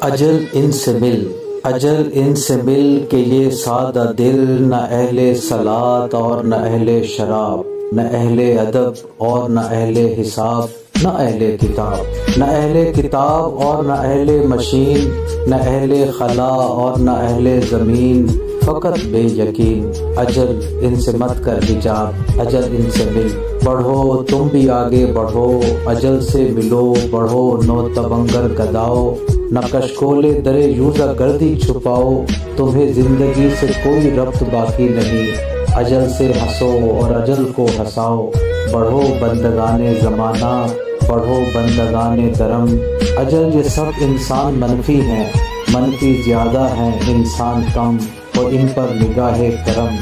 اجل ان سے مل، اجل ان سے مل کہ یہ سادہ دل نہ اہل صلاۃ اور نہ اہل شراب، نہ اہل ادب اور نہ اہل حساب، نہ اہل کتاب، نہ اہل کتاب اور نہ اہل مشین، نہ اہل خلا اور نہ اہل زمین، فقط بے یقین۔ اجل ان سے مت کر حجاب، اجل ان سے مل، بڑھو تم بھی آگے بڑھو، اجل سے ملو، بڑھو نو تبنگر گداؤ، نہ کشکول در یوزہ گردی چھپاؤ، تمہیں زندگی سے کوئی ربط باقی نہیں، اجل سے ہنسو اور اجل کو ہنساؤ، بڑھو بندگان زمانہ، بڑھو بندگان درم، اجل یہ سب انسان منفی ہیں، منفی زیادہ ہیں انسان کم، اور ان پر نگاہ کرم۔